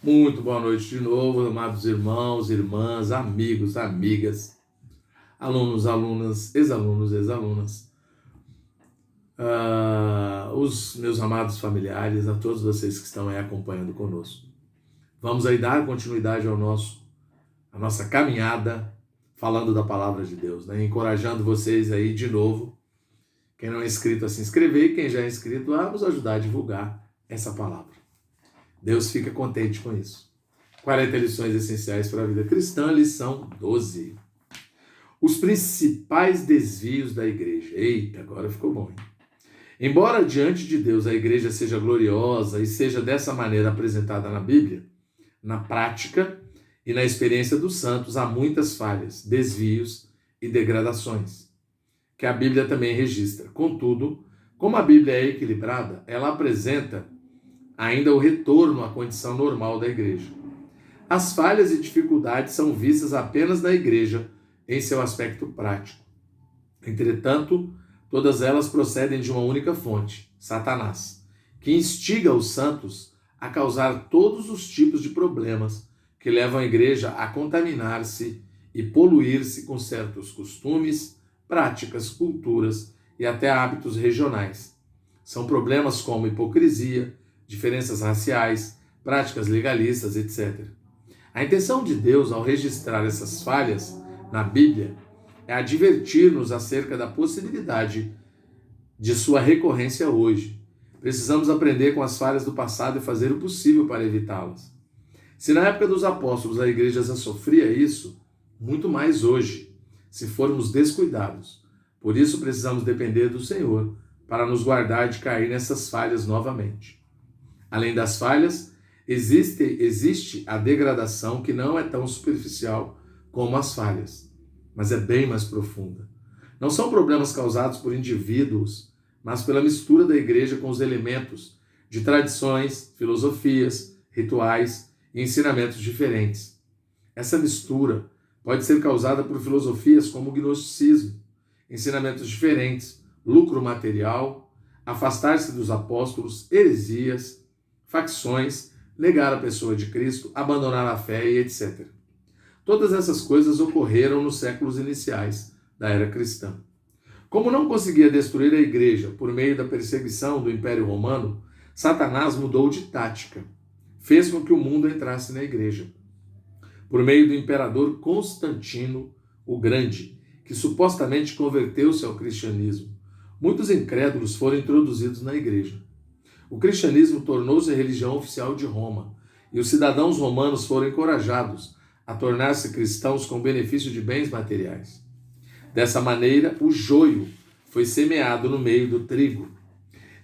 Muito boa noite de novo, amados irmãos, irmãs, amigos, amigas, alunos, alunas, ex-alunos, ex-alunas, os meus amados familiares, a todos vocês que estão aí acompanhando conosco. Vamos aí dar continuidade à nossa caminhada, falando da palavra de Deus, né? Encorajando vocês aí de novo, quem não é inscrito a se inscrever e quem já é inscrito a nos ajudar a divulgar essa palavra. Deus fica contente com isso. 40 lições essenciais para a vida cristã, lição 12. Os principais desvios da igreja. Eita, agora ficou bom, hein? Embora diante de Deus a igreja seja gloriosa e seja dessa maneira apresentada na Bíblia, na prática e na experiência dos santos há muitas falhas, desvios e degradações, que a Bíblia também registra. Contudo, como a Bíblia é equilibrada, ela apresenta ainda o retorno à condição normal da igreja. As falhas e dificuldades são vistas apenas na igreja em seu aspecto prático. Entretanto, todas elas procedem de uma única fonte, Satanás, que instiga os santos a causar todos os tipos de problemas que levam a igreja a contaminar-se e poluir-se com certos costumes, práticas, culturas e até hábitos regionais. São problemas como hipocrisia, diferenças raciais, práticas legalistas, etc. A intenção de Deus ao registrar essas falhas na Bíblia é advertir-nos acerca da possibilidade de sua recorrência hoje. Precisamos aprender com as falhas do passado e fazer o possível para evitá-las. Se na época dos apóstolos a igreja já sofria isso, muito mais hoje, se formos descuidados. Por isso precisamos depender do Senhor para nos guardar de cair nessas falhas novamente. Além das falhas, existe a degradação que não é tão superficial como as falhas, mas é bem mais profunda. Não são problemas causados por indivíduos, mas pela mistura da igreja com os elementos de tradições, filosofias, rituais e ensinamentos diferentes. Essa mistura pode ser causada por filosofias como o gnosticismo, ensinamentos diferentes, lucro material, afastar-se dos apóstolos, heresias, facções, negar a pessoa de Cristo, abandonar a fé e etc. Todas essas coisas ocorreram nos séculos iniciais da era cristã. Como não conseguia destruir a igreja por meio da perseguição do Império Romano, Satanás mudou de tática. Fez com que o mundo entrasse na igreja. Por meio do imperador Constantino o Grande, que supostamente converteu-se ao cristianismo, muitos incrédulos foram introduzidos na igreja. O cristianismo tornou-se a religião oficial de Roma, e os cidadãos romanos foram encorajados a tornar-se cristãos com benefício de bens materiais. Dessa maneira, o joio foi semeado no meio do trigo.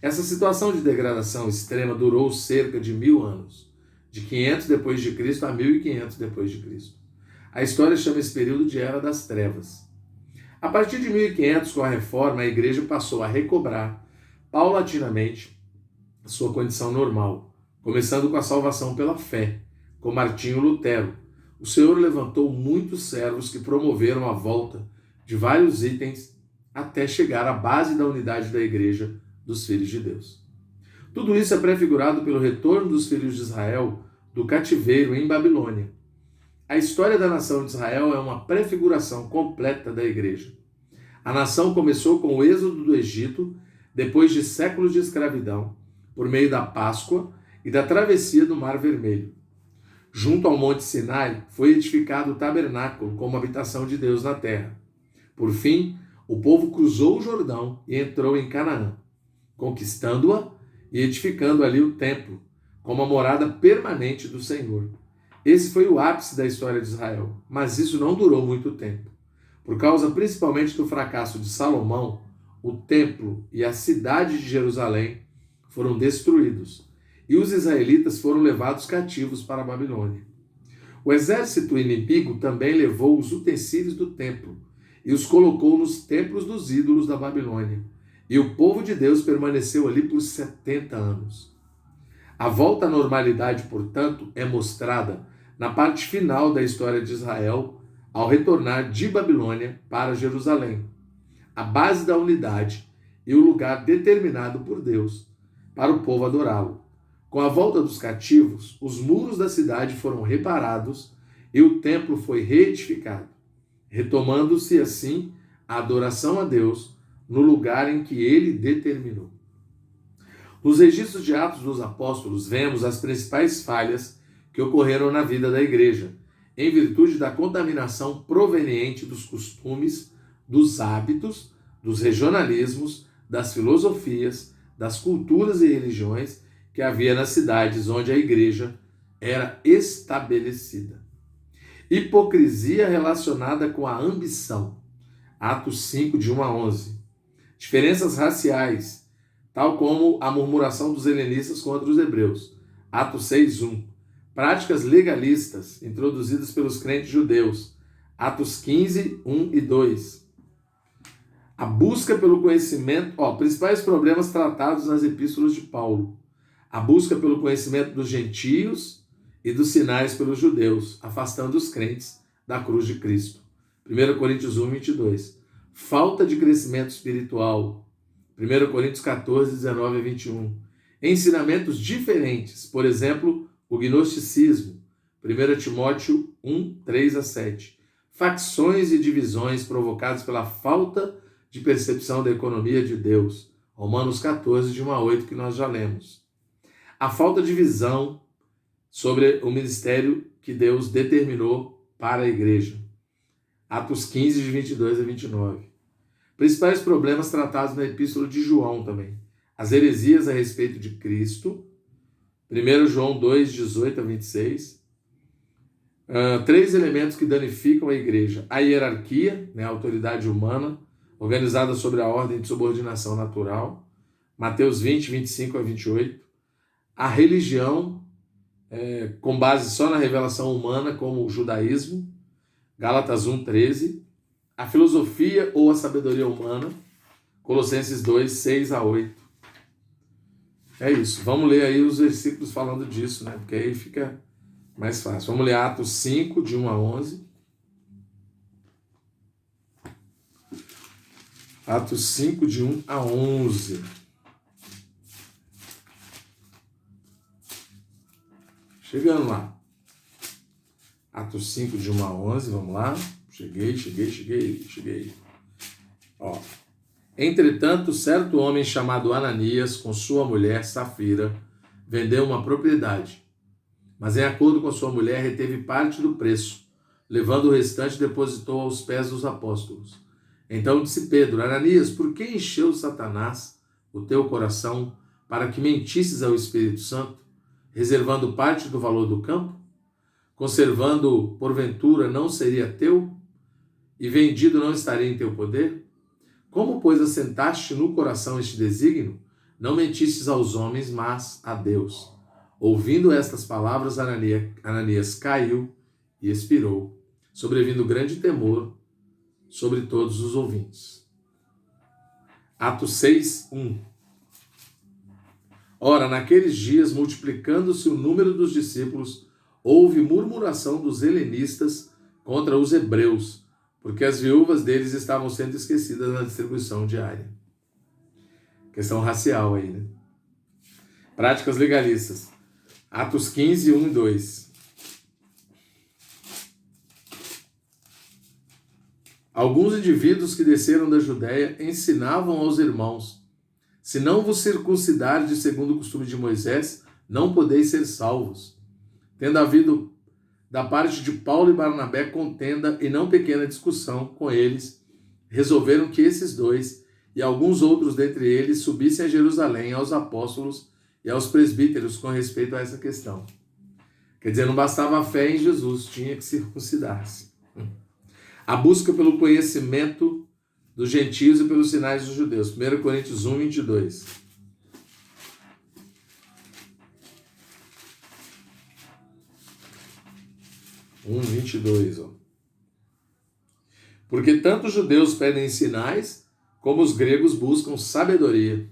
Essa situação de degradação extrema durou cerca de 1000 anos, de 500 depois de Cristo a 1500 depois de Cristo. A história chama esse período de Era das Trevas. A partir de 1500, com a reforma, a igreja passou a recobrar, paulatinamente, sua condição normal, começando com a salvação pela fé, com Martinho Lutero. O Senhor levantou muitos servos que promoveram a volta de vários itens até chegar à base da unidade da igreja dos filhos de Deus. Tudo isso é prefigurado pelo retorno dos filhos de Israel do cativeiro em Babilônia. A história da nação de Israel é uma prefiguração completa da igreja. A nação começou com o êxodo do Egito, depois de séculos de escravidão, por meio da Páscoa e da travessia do Mar Vermelho. Junto ao Monte Sinai foi edificado o tabernáculo como habitação de Deus na terra. Por fim, o povo cruzou o Jordão e entrou em Canaã, conquistando-a e edificando ali o templo, como a morada permanente do Senhor. Esse foi o ápice da história de Israel, mas isso não durou muito tempo. Por causa principalmente do fracasso de Salomão, o templo e a cidade de Jerusalém foram destruídos, e os israelitas foram levados cativos para a Babilônia. O exército inimigo também levou os utensílios do templo e os colocou nos templos dos ídolos da Babilônia, e o povo de Deus permaneceu ali por 70 anos. A volta à normalidade, portanto, é mostrada na parte final da história de Israel, ao retornar de Babilônia para Jerusalém, a base da unidade e o lugar determinado por Deus para o povo adorá-lo. Com a volta dos cativos, os muros da cidade foram reparados e o templo foi reedificado, retomando-se assim a adoração a Deus no lugar em que ele determinou. Nos registros de Atos dos Apóstolos, vemos as principais falhas que ocorreram na vida da igreja, em virtude da contaminação proveniente dos costumes, dos hábitos, dos regionalismos, das filosofias, das culturas e religiões que havia nas cidades onde a igreja era estabelecida. Hipocrisia relacionada com a ambição. Atos 5, de 1 a 11. Diferenças raciais, tal como a murmuração dos helenistas contra os hebreus. Atos 6, 1. Práticas legalistas introduzidas pelos crentes judeus. Atos 15, 1 e 2. A busca pelo conhecimento, principais problemas tratados nas epístolas de Paulo. A busca pelo conhecimento dos gentios e dos sinais pelos judeus, afastando os crentes da cruz de Cristo. 1 Coríntios 1, 22. Falta de crescimento espiritual. 1 Coríntios 14, 19 a 21. Ensinamentos diferentes, por exemplo, o gnosticismo. 1 Timóteo 1, 3 a 7. Facções e divisões provocadas pela falta de percepção da economia de Deus. Romanos 14, de 1 a 8, que nós já lemos. A falta de visão sobre o ministério que Deus determinou para a igreja. Atos 15, de 22 a 29. Principais problemas tratados na epístola de João também. As heresias a respeito de Cristo. 1 João 2, 18 a 26. 3 elementos que danificam a igreja. A hierarquia, a autoridade humana, organizada sobre a ordem de subordinação natural. Mateus 20, 25 a 28. A religião, com base só na revelação humana, como o judaísmo. Gálatas 1, 13. A filosofia ou a sabedoria humana. Colossenses 2, 6 a 8. É isso. Vamos ler aí os versículos falando disso, porque aí fica mais fácil. Vamos ler Atos 5, de 1 a 11. Atos 5, de 1 a 11. Chegando lá. Atos 5, de 1 a 11, vamos lá. Cheguei. Entretanto, certo homem chamado Ananias, com sua mulher Safira, vendeu uma propriedade, mas em acordo com sua mulher reteve parte do preço, levando o restante depositou aos pés dos apóstolos. Então disse Pedro: Ananias, por que encheu Satanás o teu coração para que mentisses ao Espírito Santo, reservando parte do valor do campo? Conservando, porventura, não seria teu? E vendido não estaria em teu poder? Como, pois, assentaste no coração este desígnio? Não mentistes aos homens, mas a Deus. Ouvindo estas palavras, Ananias caiu e expirou, sobrevindo grande temor sobre todos os ouvintes. Atos 6, 1. Ora, naqueles dias, multiplicando-se o número dos discípulos, houve murmuração dos helenistas contra os hebreus, porque as viúvas deles estavam sendo esquecidas na distribuição diária. Questão racial aí, Práticas legalistas. Atos 15, 1 e 2. Alguns indivíduos que desceram da Judéia ensinavam aos irmãos: se não vos circuncidardes segundo o costume de Moisés, não podeis ser salvos. Tendo havido da parte de Paulo e Barnabé contenda e não pequena discussão com eles, resolveram que esses dois e alguns outros dentre eles subissem a Jerusalém aos apóstolos e aos presbíteros com respeito a essa questão. Quer dizer, não bastava a fé em Jesus, tinha que circuncidar-se. A busca pelo conhecimento dos gentios e pelos sinais dos judeus. 1 Coríntios 1, 22. Porque tanto os judeus pedem sinais, como os gregos buscam sabedoria.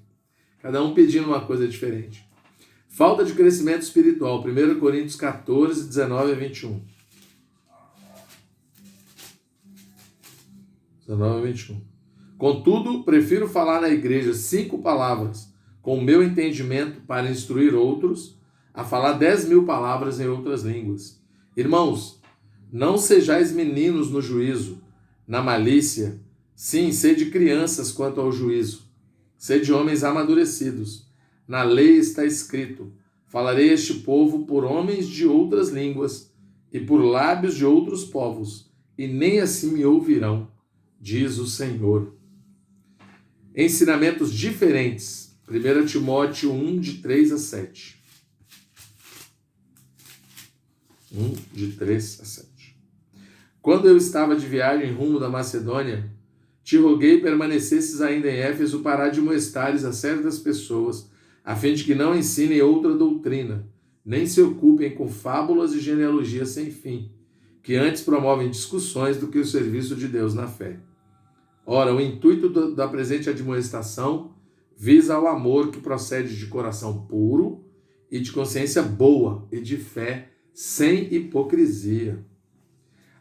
Cada um pedindo uma coisa diferente. Falta de crescimento espiritual. 1 Coríntios 14, 19 a 21. 19 a 21. Contudo, prefiro falar na igreja 5 palavras, com o meu entendimento para instruir outros, a falar 10.000 palavras em outras línguas. Irmãos, não sejais meninos no juízo, na malícia, sim, sede crianças quanto ao juízo. Sede homens amadurecidos. Na lei está escrito: falarei a este povo por homens de outras línguas e por lábios de outros povos, e nem assim me ouvirão, diz o Senhor. Ensinamentos diferentes. 1 Timóteo 1, de 3 a 7. 1, de 3 a 7. Quando eu estava de viagem rumo da Macedônia, te roguei permanecesses ainda em Éfeso para admoestares a certas pessoas, a fim de que não ensinem outra doutrina, nem se ocupem com fábulas e genealogias sem fim, que antes promovem discussões do que o serviço de Deus na fé. Ora, o intuito da presente admoestação visa ao amor que procede de coração puro e de consciência boa e de fé sem hipocrisia.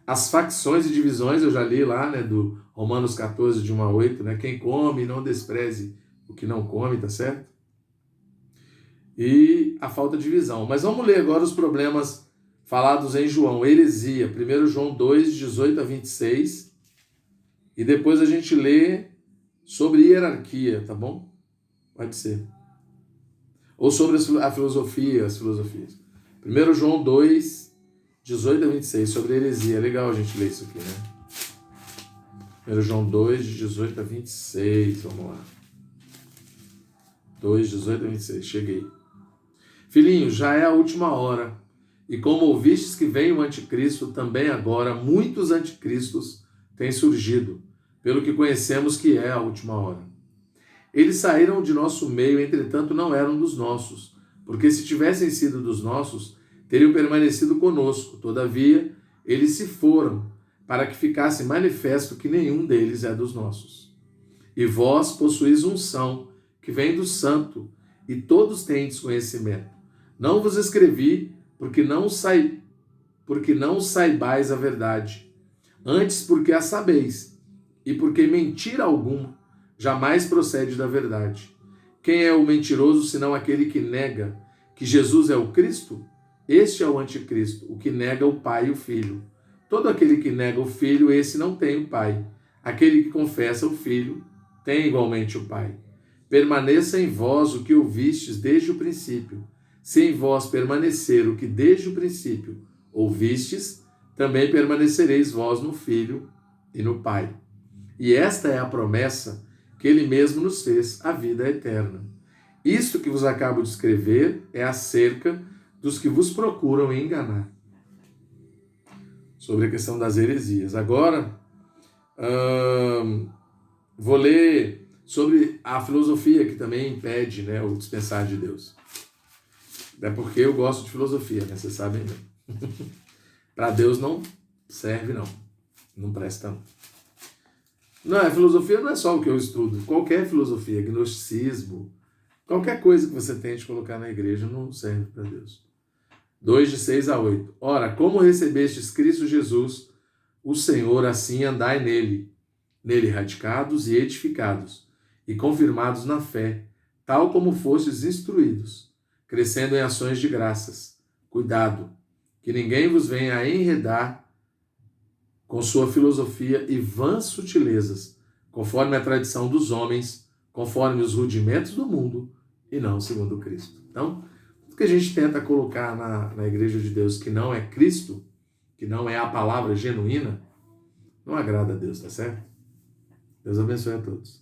As facções e divisões, eu já li lá, do Romanos 14, de 1 a 8, quem come não despreze o que não come, tá certo? E a falta de visão. Mas vamos ler agora os problemas falados em João, heresia, 1 João 2, 18 a 26, e depois a gente lê sobre hierarquia, tá bom? Pode ser. Ou sobre a filosofia, as filosofias. 1 João 2, 18 a 26, sobre heresia. É legal a gente ler isso aqui, 1 João 2, de 18 a 26, vamos lá. 2, 18 a 26, cheguei. Filhinhos, já é a última hora, e como ouvistes que vem o anticristo, também agora muitos anticristos têm surgido, pelo que conhecemos que é a última hora. Eles saíram de nosso meio, entretanto não eram dos nossos, porque se tivessem sido dos nossos, teriam permanecido conosco. Todavia, eles se foram, para que ficasse manifesto que nenhum deles é dos nossos. E vós possuís unção, que vem do Santo, e todos tendes conhecimento. Não vos escrevi, porque não saibais a verdade, antes porque a sabeis, e porque mentira alguma jamais procede da verdade. Quem é o mentiroso, senão aquele que nega que Jesus é o Cristo? Este é o anticristo, o que nega o Pai e o Filho. Todo aquele que nega o Filho, esse não tem o Pai. Aquele que confessa o Filho, tem igualmente o Pai. Permaneça em vós o que ouvistes desde o princípio. Se em vós permanecer o que desde o princípio ouvistes, também permanecereis vós no Filho e no Pai. E esta é a promessa que Ele mesmo nos fez, a vida eterna. Isto que vos acabo de escrever é acerca dos que vos procuram enganar. Sobre a questão das heresias. Agora, vou ler sobre a filosofia que também impede o dispensar de Deus. É porque eu gosto de filosofia, vocês sabem, né? Para Deus não serve, não. Não presta, não. Não, a filosofia não é só o que eu estudo. Qualquer filosofia, gnosticismo, qualquer coisa que você tente colocar na igreja não serve para Deus. 2, de 6 a 8. Ora, como recebestes Cristo Jesus, o Senhor, assim andai nele radicados e edificados, e confirmados na fé, tal como fostes instruídos, crescendo em ações de graças. Cuidado, que ninguém vos venha a enredar com sua filosofia e vãs sutilezas, conforme a tradição dos homens, conforme os rudimentos do mundo, e não segundo Cristo. Então, tudo que a gente tenta colocar na igreja de Deus que não é Cristo, que não é a palavra genuína, não agrada a Deus, tá certo? Deus abençoe a todos.